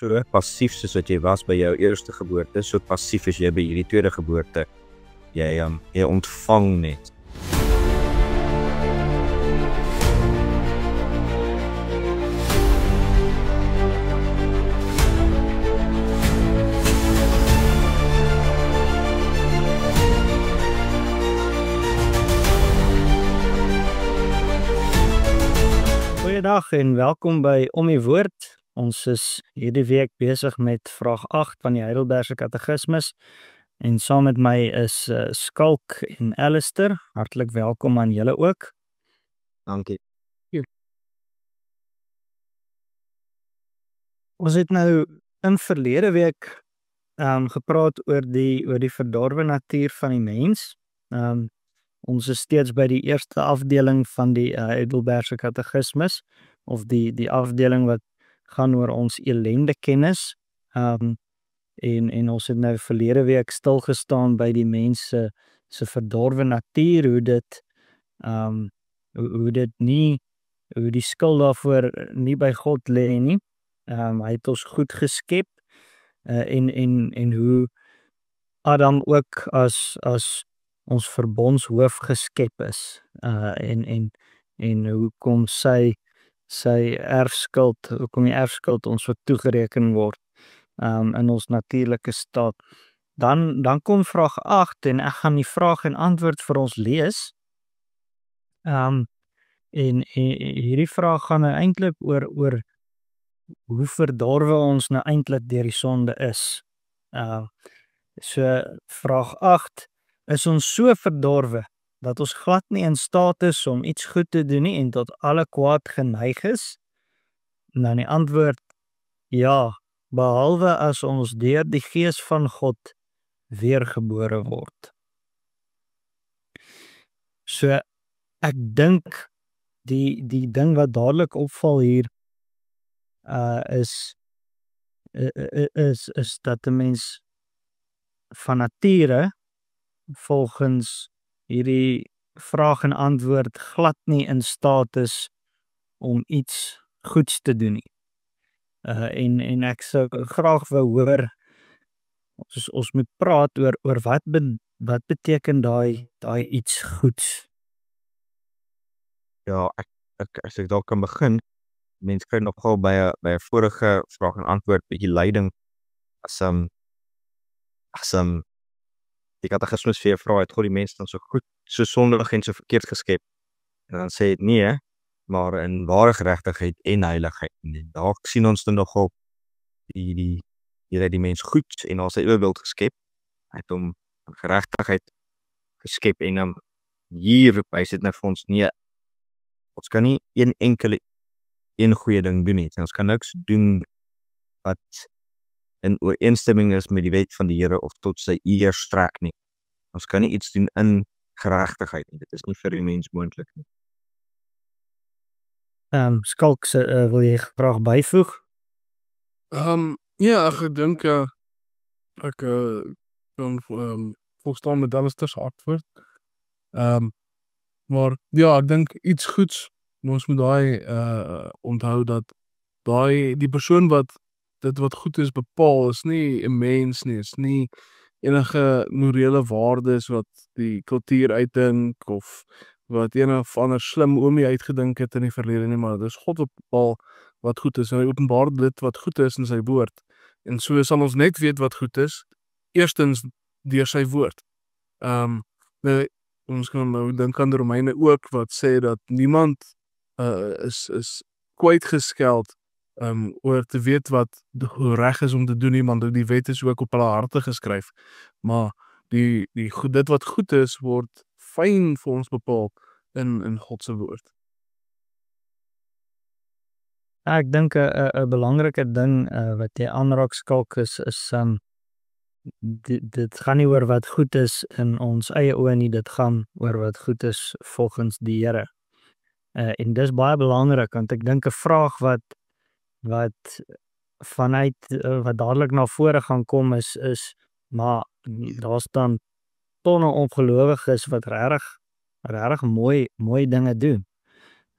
So passief soos wat jy was by jou eerste geboorte, so passief is jy by hierdie tweede geboorte. Jy ontvang net. Goeiedag en welkom by Om die Woord. Ons is hierdie week besig met vraag 8 van die Heidelbergse Katekismus. En saam met my is Skalk en Alistair. Hartlik welkom aan julle ook. Dankie. Ons het nou in verlede week gepraat oor die verdorwe natuur van die mens. Ons is steeds by die eerste afdeling van die Heidelbergse Katekismus, of die afdeling wat gaan oor ons elende kennis. En ons het nou verlede week stilgestaan by die mense se verdorwe natuur, hoe die skuld daarvoor nie by God lê nie. Hy het ons goed geskep, en hoe Adam ook as ons verbondshoof geskep is, en hoekom hoekom die erfskuld ons wat toegereken word in ons natuurlike staat. Dan kom vraag 8 en ek gaan die vraag en antwoord vir ons lees. En hierdie vraag gaan nou eintlik oor hoe verdorwe ons nou eintlik deur die sonde is. So vraag 8: is ons so verdorwe dat ons glad nie in staat is om iets goed te doen nie en tot alle kwaad geneig is? Nou die antwoord: ja, behalwe as ons deur die Gees van God weergebore word. So ek dink die ding wat dadelik opval hier is dat 'n mens van nature volgens hierdie vraag en antwoord glad nie in staat is om iets goeds te doen nie. En ek sou graag wou hoor, ons moet praat oor wat beteken daai iets goeds. Ja, as ek dalk kan begin, mense kry nogal by 'n vorige vraag en antwoord bietjie leiding as die Katekismus vir jou vra, het God die mens dan so goed, so sondig en so verkeerd geskep? En dan sê dit nee, maar in ware geregtigheid en heiligheid. En daar sien ons dan nogal die mens goed en na sy ewebeeld geskep. Hy het hom in geregtigheid geskep en dan hier wys dit nou vir ons nee, ons kan nie een goeie ding doen nie. Ons kan niks doen wat in ooreenstemming is met die wet van die Here of tot sy eer strek nie. Ons kan nie iets doen in geregtigheid nie. Dit is nie vir die mens moontlik nie. Skalk, wil jy graag byvoeg? Ja, ek dink ek kan volstaan met Alistair se antwoord. Maar ja, ek dink iets goeds, ons moet daai onthou dat die persoon wat dit wat goed is bepaal, is nie 'n mens nie, is nie enige morele waardes wat die kultuur uitdink of wat een of ander slim oomie uitgedink het in die verlede nie, maar dit is God wat bepaal wat goed is, en hy openbaar dit wat goed is in sy woord. En so sal ons net weet wat goed is, eerstens deur sy woord. Ons kan nou dink aan die Romeine ook, wat sê dat niemand is kwytgeskeld oor te weet wat reg is om te doen nie, want die wet is ook op hulle harte geskryf. Maar dit wat goed is, word fyn vir ons bepaal in God se woord. Ek dink 'n belangrike ding wat jy aanraak, Skalk, is dit gaan nie oor wat goed is in ons eie oë nie, dit gaan oor wat goed is volgens die Here. En dis baie belangrik, want ek dink 'n vraag wat dadelik na vore gaan kom is maar daar's dan tonne ongelowiges wat regtig mooi dinge doen.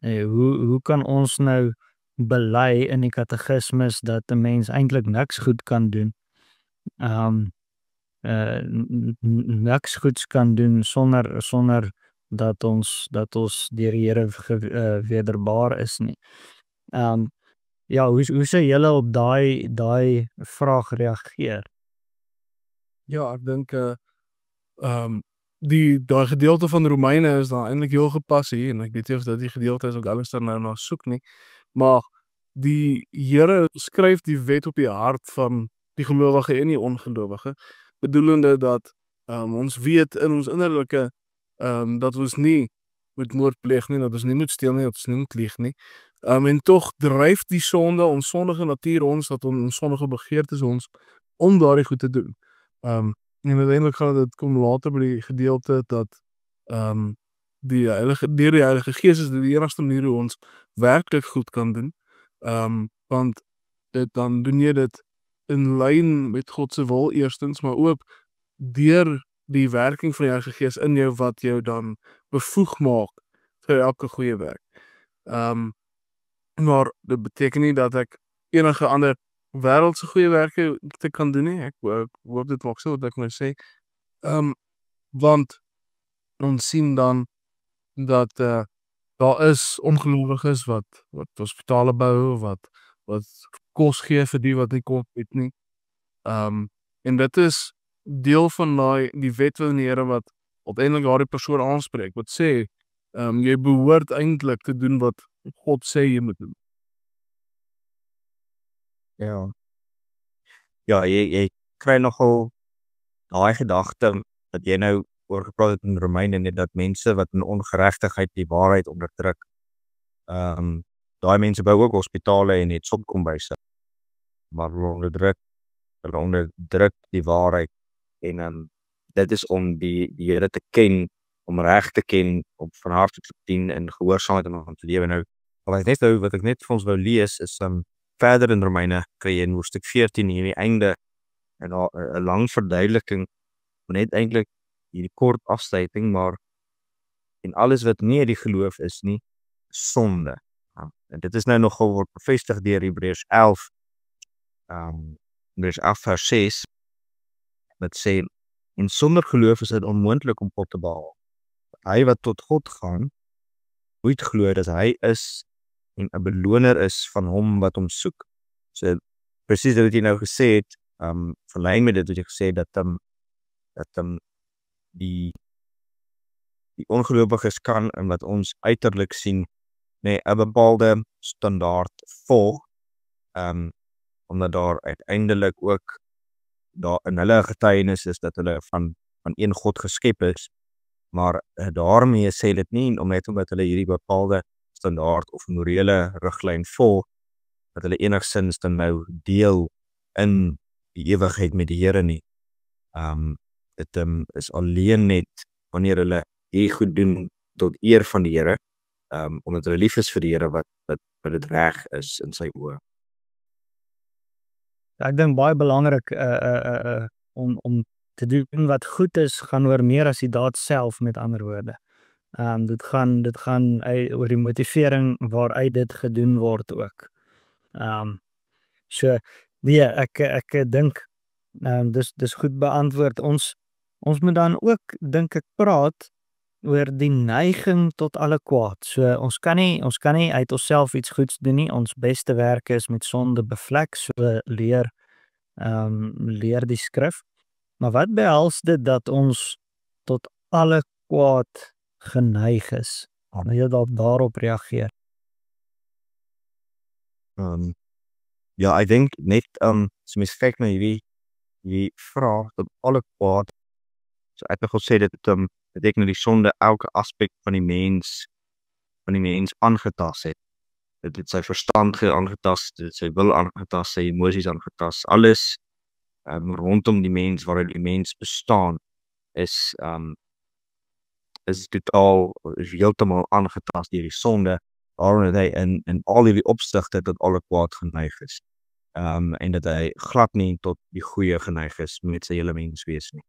Hoe kan ons nou bely in die katekismes dat 'n mens eintlik niks goed kan doen. Niks goeds kan doen sonder dat ons deur die Here wederbaar is nie. Ja, hoe sou julle op daai vraag reageer? Ja, ek dink daai gedeelte van Romeine is daar eintlik heel gepas hier en ek weet nie of dit die gedeelte is wat Alistair nou na soek nie, maar die Here skryf die wet op die hart van die gelowige en die ongelowige, bedoelende dat ons weet in ons innerlike dat ons nie moet moord pleeg nie, dat ons nie moet steel nie, dat ons nie moet lieg nie. En tog dryf die sonde, ons sondige natuur ons, dat ons sondige begeertes ons om daardie goed te doen. En uiteindelik gaan dit kom later by die gedeelte dat deur die Heilige Gees is die enigste manier hoe ons werklik goed kan doen. Want dan doen jy dit in lyn met God se wil eerstens, maar ook deur die werking van die Heilige Gees in jou wat jou dan bevoeg maak vir elke goeie werk. Maar dit beteken nie dat ek enige ander wêreldse goeie werke te kan doen nie. Ek hoop dit maak so wat ek nou sê. Want ons sien dan dat daar is ongelowiges wat hospitale bou, wat kos gee vir die wat nie kos het nie. En dit is deel van die wet van die Here wat uiteindelik daardie persoon aanspreek, wat sê, jy behoort eintlik te doen wat God sê jy moet doen. Ja. Ja, jy kry nogal daai gedagte dat jy nou oor gepraat het in Romeine net dat mense wat in ongeregtigheid die waarheid onderdruk. Daai mense bou ook hospitale en het sopkombuise. Maar hulle onderdruk die waarheid en dit is om die Here te ken, om reg te ken, om van harte te dien en gehoorsaamheid aan hom te lewe. Nou, wat ek net vir ons wou lees is verder in Romeine kry jy in hoofstuk 14 hierdie einde en 'n lang verduideliking, net eintlik hierdie kort afsluiting, maar en alles wat nie die geloof is nie, sonde. En dit is nou nogal word bevestig deur Hebreërs 11, Hebreërs 11 vers 6, wat sê, en sonder geloof is dit onmoontlik om God te behaag. Hy wat tot God gaan, moet glo dat hy is en 'n beloner is van hom wat hom soek. So presies wat jy nou gesê het, verlyn met dit wat jy gesê het dat die ongelowiges kan en wat ons uiterlik sien, 'n bepaalde standaard volg, omdat daar uiteindelik ook daar in hulle getuienis is dat hulle van een God geskep is, maar daarmee sê dit nie omdat hulle hierdie bepaalde standaard of morele riglyn volg, dat hulle enigsins dan nou deel in die ewigheid met die Here nie. Dit is alleen net wanneer hulle goed doen tot eer van die Here, omdat hulle lief is vir die Here wat dit reg is in sy oë. Ek dink baie belangrik om te doen wat goed is, gaan oor meer as die daad self, met ander woorde. Dit gaan oor die motivering waaruit dit gedoen word ook. So nee, ek dink dis goed beantwoord. Ons moet dan ook, dink ek, praat oor die neiging tot alle kwaad. So ons kan nie uit onsself iets goeds doen nie. Ons beste werke is met sonde bevlek, so leer die skrif. Maar wat behels dit dat ons tot alle kwaad geneig is? Wil jy daarop reageer? Ja, ek dink net as mens kyk na hierdie vraag tot alle kwaad, so ek wil sê dit beteken die sonde elke aspek van die mens aangetast het. Dit het sy verstand aangetast, dit het sy wil aangetast, sy emosies aangetast, alles rondom die mens, waarin die mens bestaan, is totaal, heeltemal aangetast deur die sonde, waarom dat hy in al hierdie opsigte tot alle kwaad geneig is. En dat hy glad nie tot die goeie geneig is met sy hele menswees nie.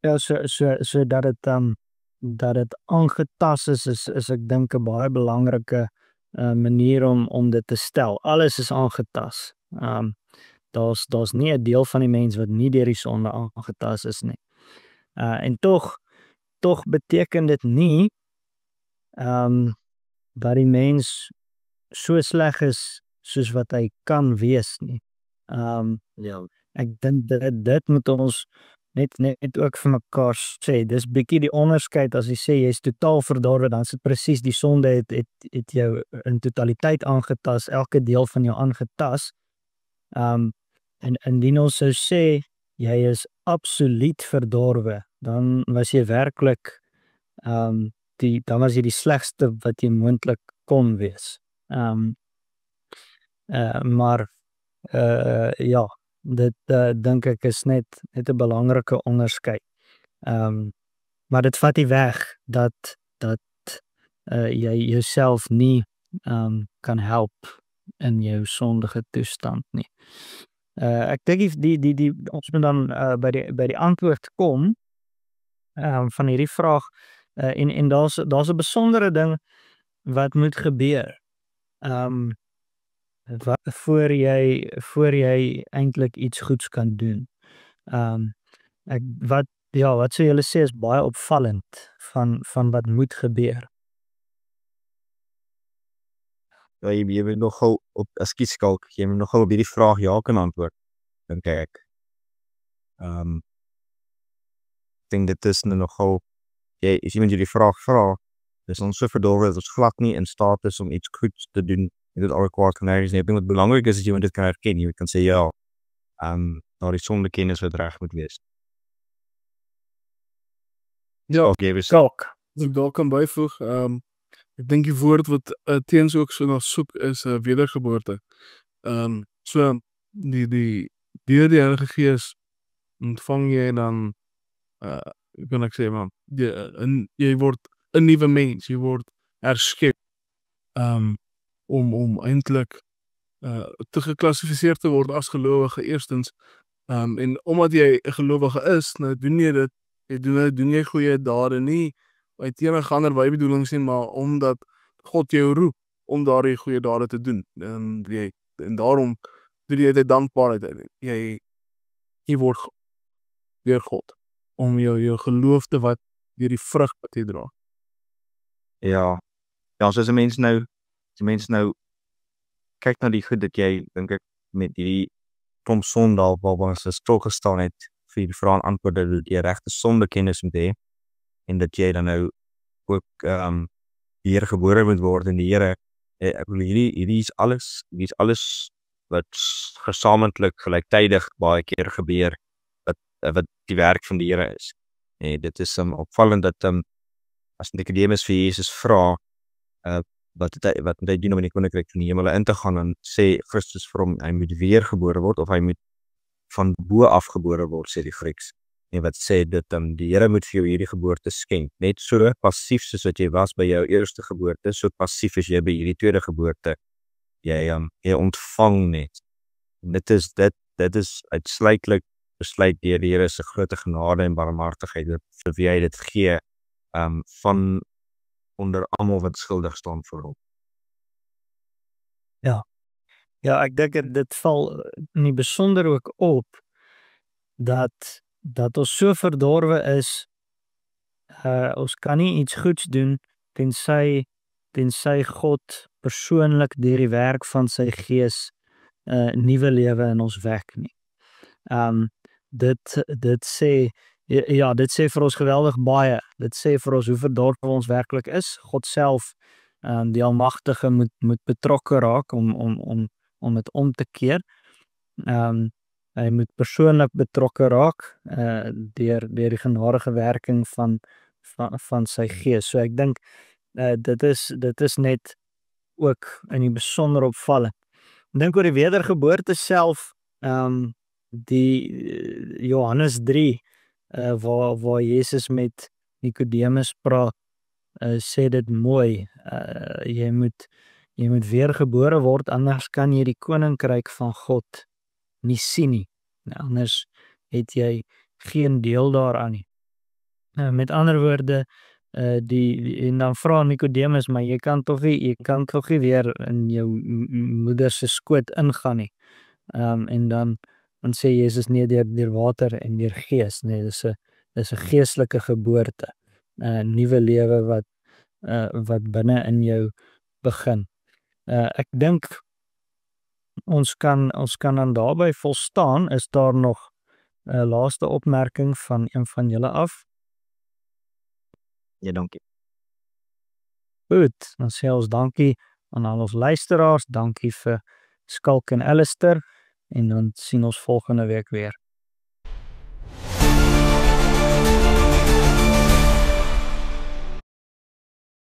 Ja, so dat dit dit aangetast is ek dink 'n baie belangrike manier om dit te stel. Alles is aangetast. Daar's nie 'n deel van die mens wat nie deur die sonde aangetast is nie. En tog beteken dit nie dat die mens so sleg is soos wat hy kan wees nie. Ja. Ek dink dit moet ons net ook vir mekaar sê. Dis bietjie die onderskeid as jy sê jy's totaal verdorwe, dan is dit presies die sonde het jou in totaliteit aangetast, elke deel van jou aangetast. En indien ons sou sê jy is absoluut verdorwe, dan was jy werklik dan was jy die slegste wat jy moontlik kon wees. Maar ja, dit dink ek is net 'n belangrike onderskeid. Maar dit vat nie weg dat jy jouself nie kan help in jou sondige toestand nie. Ek dink ons moet dan by die antwoord kom van hierdie vraag en daar's 'n besondere ding wat moet gebeur. Voor jy eintlik iets goeds kan doen. Wat sou julle sê is baie opvallend van wat moet gebeur? Ja, jy moet nogal ekskuus Skalk, jy moet nogal op hierdie vraag ja kan antwoord, dink ek. Ek dink dit is nogal, as iemand jy die vraag vra, dis ons so verdorwe dat ons glad nie in staat is om iets goeds te doen. Dit al kwaad kan wees nie. Ek dink wat belangrik is jy moet dit kan herken. Jy kan sê ja, daar is sonde kennis wat reg moet wees. Ja, Skalk. as ek daar kan byvoeg, ek dink die woord wat teens ook so na soek is wedergeboorte. So deur die Heilige Gees ontvang jy dan kan ek sê maar jy word 'n nuwe mens, jy word herskep om eintlik te geklassifiseer te word as gelowige eerstens. En omdat jy 'n gelowige is, nou doen jy dit, doen jy goeie dade nie uit enige ander wybedoelings nie, maar omdat God jou roep om daardie goeie dade te doen. En daarom doen jy dit dankbaarheid. Jy word deur God om jou geloof te wat deur die vrug wat jy dra. Ja, so as 'n mens nou kyk na die goed dat jy, dink ek, met hierdie klomp sonde waarop ons stil gestaan het, vir die vraag en antwoord dat jy regte sondekennis moet hê, en dat jy dan nou ook die Here gebore moet word in die Here. Ek bedoel hierdie is alles wat gesamentlik gelyktydig baie keer gebeur, wat die werk van die Here is. Dit is opvallend dat as Nicodemus vir Jesus vra wat moet hy doen om in die koninkryk van die hemel in te gaan, en sê Christus vir hom, hy moet weergebore word of hy moet van bo af gebore word, sê die Grieks. En wat sê dit die Here moet vir jou hierdie geboorte skenk. Net so passief soos wat jy was by jou eerste geboorte, so passief is jy by hierdie tweede geboorte. Jy ontvang net. Dit is uitsluitlik besluit deur die Here se groot genade en barmhartigheid vir wie hy dit gee, van onder almal wat skuldig staan voor hom. Ja, ek dink dit val in die besonder ook op dat ons so verdorwe is, ons kan nie iets goeds doen tensy God persoonlik deur die werk van sy Gees nuwe lewe in ons wek nie. Dit sê vir ons geweldig baie. Dit sê vir ons hoe verdorwe ons werklik is. God self, die Almagtige, moet betrokke raak om dit om te keer. Hy moet persoonlik betrokke raak deur die genadige werking van sy Gees. So ek dink dit is net ook in die besonder opvallend. Ek dink oor die wedergeboorte self, die Johannes 3 waar Jesus met Nicodemus praat, sê dit mooi. Jy moet weergebore word, anders kan jy die koninkryk van God nie sien nie. Anders het jy geen deel daaraan nie. Met ander woorde, En dan vra Nicodemus, maar jy kan tog nie weer in jou moeder se skoot ingaan nie. En dan sê Jesus nee, deur water en deur gees, nee, dis 'n geestelike geboorte, 'n nuwe lewe wat binne in jou begin. Ek dink ons kan dan daarby volstaan. Is daar nog 'n laaste opmerking van een van julle af? Ja, dankie. Goed, dan sê ons dankie aan al ons luisteraars, dankie vir Skalk en Alistair en dan sien ons volgende week weer.